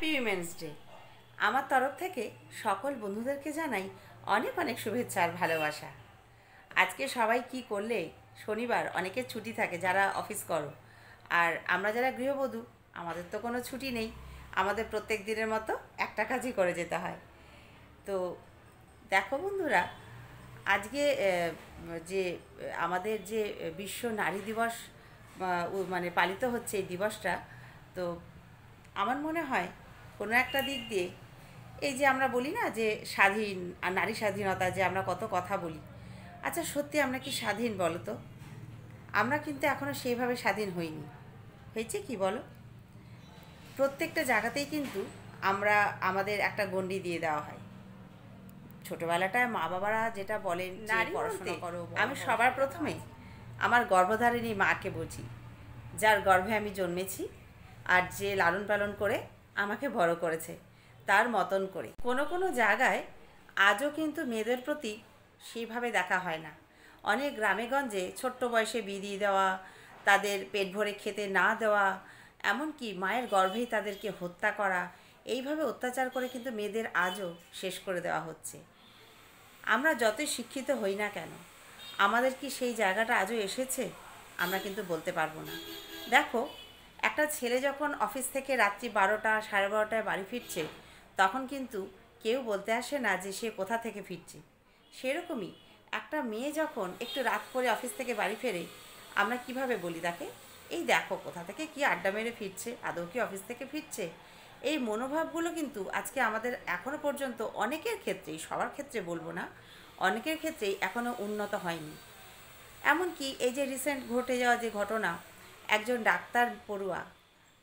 Happy women's day. আমার তরফ থেকে সকল বন্ধুদেরকে জানাই অনেক অনেক শুভেচ্ছা আর ভালোবাসা। আজকে সবাই কি করলে? শনিবার, অনেকের ছুটি থাকে যারা অফিস করো, আর আমরা যারা গৃহবধূ আমাদের তো কোনো ছুটি নেই। আমাদের প্রত্যেক দিনের মতো একটা কাজই করে যেতে হয়। তো দেখো বন্ধুরা, আজকে যে আমাদের যে বিশ্ব নারী দিবস মানে পালিত হচ্ছে এই দিবসটা, তো আমার মনে হয় কোনো একটা দিক দিয়ে এই যে আমরা বলি না যে স্বাধীন আর নারী স্বাধীনতা, যে আমরা কত কথা বলি, আচ্ছা সত্যি আমরা কি স্বাধীন বলো তো? আমরা কিন্তু এখনও সেইভাবে স্বাধীন হইনি। হয়েছে কি বলো? প্রত্যেকটা জায়গাতেই কিন্তু আমরা আমাদের একটা গণ্ডি দিয়ে দেওয়া হয়। ছোটোবেলাটায় মা বাবারা যেটা বলেন নারী পড়াশোনা করো, আমি সবার প্রথমে আমার গর্ভধারিণী মাকে বুঝি, যার গর্ভে আমি জন্মেছি আর যে লালন পালন করে আমাকে বড় করেছে তার মতন করে। কোনো কোনো জায়গায় আজও কিন্তু মেয়েদের প্রতি সেইভাবে দেখা হয় না। অনেক গ্রামেগঞ্জে ছোট্ট বয়সে বিয়ে দিয়ে দেওয়া, তাদের পেট ভরে খেতে না দেওয়া, এমনকি মায়ের গর্ভেই তাদেরকে হত্যা করা, এইভাবে অত্যাচার করে কিন্তু মেয়েদের আজও শেষ করে দেওয়া হচ্ছে। আমরা যতই শিক্ষিত হই না কেন, আমাদের কি সেই জায়গাটা আজও এসেছে? আমরা কিন্তু বলতে পারবো না। দেখো, একটা ছেলে যখন অফিস থেকে রাত্রি 12টা 12:30টায় বাড়ি ফিরছে, তখন কিন্তু কেউ বলতে আসে না যে সে কোথা থেকে ফিরছে। সেরকমই একটা মেয়ে যখন একটু রাত করে অফিস থেকে বাড়ি ফেরে, আমরা কিভাবে বলি তাকে, এই দেখো কোথা থেকে কি আড্ডা মেরে ফিরছে, আদৌ কি অফিস থেকে ফিরছে? এই মনোভাবগুলো কিন্তু আজকে আমাদের এখনও পর্যন্ত অনেকের ক্ষেত্রেই, সবার ক্ষেত্রে বলবো না, অনেকের ক্ষেত্রেই এখনও উন্নত হয়নি। এমনকি এই যে রিসেন্ট ঘটে যাওয়া যে ঘটনা, একজন ডাক্তার পড়ুয়া,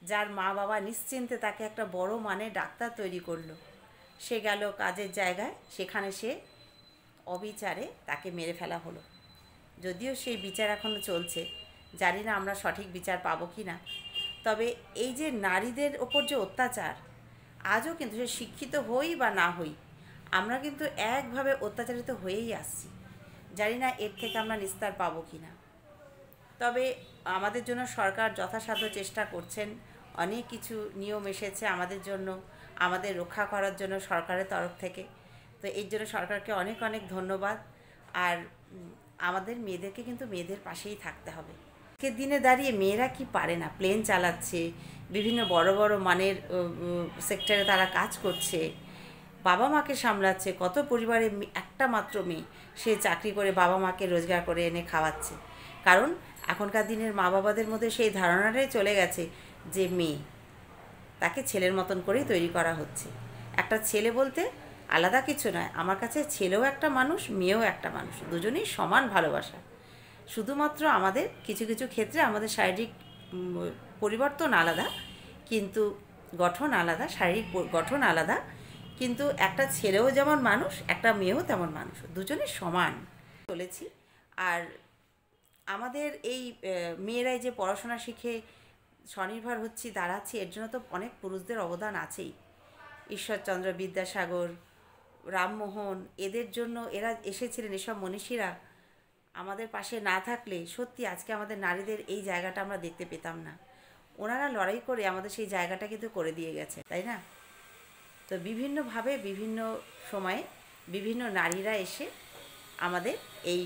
যার মা বাবা নিশ্চিন্তে তাকে একটা বড় মানের ডাক্তার তৈরি করলো, সে গেল কাজের জায়গায়, সেখানে সে অবিচারে তাকে মেরে ফেলা হলো। যদিও সেই বিচার এখনও চলছে, জানি না আমরা সঠিক বিচার পাবো কি না। তবে এই যে নারীদের ওপর যে অত্যাচার, আজও কিন্তু সে শিক্ষিত হই বা না হই, আমরা কিন্তু একভাবে অত্যাচারিত হয়েই আসছি। জানি না এর থেকে আমরা নিস্তার পাবো কি না। তবে আমাদের জন্য সরকার যথাসাধ্য চেষ্টা করছেন। অনেক কিছু নিয়ম এসেছে আমাদের জন্য, আমাদের রক্ষা করার জন্য সরকারের তরফ থেকে। তো এর জন্য সরকারকে অনেক অনেক ধন্যবাদ। আর আমাদের মেয়েদেরকে কিন্তু মেয়েদের পাশেই থাকতে হবে। আজকের দিনে দাঁড়িয়ে মেয়েরা কি পারে না, প্লেন চালাচ্ছে, বিভিন্ন বড় বড় মানের সেক্টরে তারা কাজ করছে, বাবা মাকে সামলাচ্ছে। কত পরিবারে একটা মাত্র মেয়ে, সে চাকরি করে বাবা মাকে রোজগার করে এনে খাওয়াচ্ছে। কারণ এখনকার দিনের মা বাবাদের মধ্যে সেই ধারণাটাই চলে গেছে যে মেয়ে, তাকে ছেলের মতন করেই তৈরি করা হচ্ছে। একটা ছেলে বলতে আলাদা কিছু নয়, আমার কাছে ছেলেও একটা মানুষ, মেয়েও একটা মানুষ, দুজনেই সমান ভালোবাসা। শুধুমাত্র আমাদের কিছু কিছু ক্ষেত্রে আমাদের শারীরিক পরিবর্তন আলাদা, কিন্তু গঠন আলাদা, শারীরিক গঠন আলাদা, কিন্তু একটা ছেলেও যেমন মানুষ, একটা মেয়েও তেমন মানুষ, দুজনে সমান চলেছি। আর আমাদের এই মেয়েরাই যে পড়াশোনা শিখে স্বনির্ভর হচ্ছি, দাঁড়াচ্ছি, এর জন্য তো অনেক পুরুষদের অবদান আছেই। ঈশ্বরচন্দ্র বিদ্যাসাগর, রামমোহন, এদের জন্য এরা এসেছিলেন, এসব মনীষীরা আমাদের পাশে না থাকলে সত্যি আজকে আমাদের নারীদের এই জায়গাটা আমরা দেখতে পেতাম না। ওনারা লড়াই করে আমাদের সেই জায়গাটা কিন্তু করে দিয়ে গেছে, তাই না? তো বিভিন্নভাবে বিভিন্ন সময়ে বিভিন্ন নারীরা এসে আমাদের এই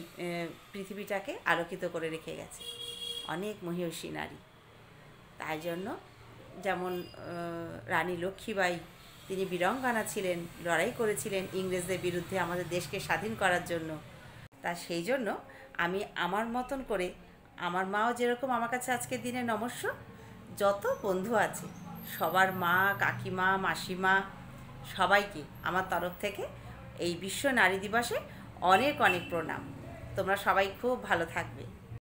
পৃথিবীটাকে আলোকিত করে রেখে গেছে, অনেক মহিয়সী নারী। তাই জন্য যেমন রানী লক্ষ্মীবাঈ, তিনি বীরাঙ্গনা ছিলেন, লড়াই করেছিলেন ইংরেজদের বিরুদ্ধে আমাদের দেশকে স্বাধীন করার জন্য। তা সেই জন্য আমি আমার মতন করে, আমার মাও যেরকম আমার কাছে আজকের দিনে নমস্য, যত বন্ধু আছে সবার মা, কাকিমা, মাসিমা, সবাইকে আমার তরফ থেকে এই বিশ্ব নারী দিবসে অনেক অনেক প্রণাম। তোমরা সবাই খুব ভালো থাকবে।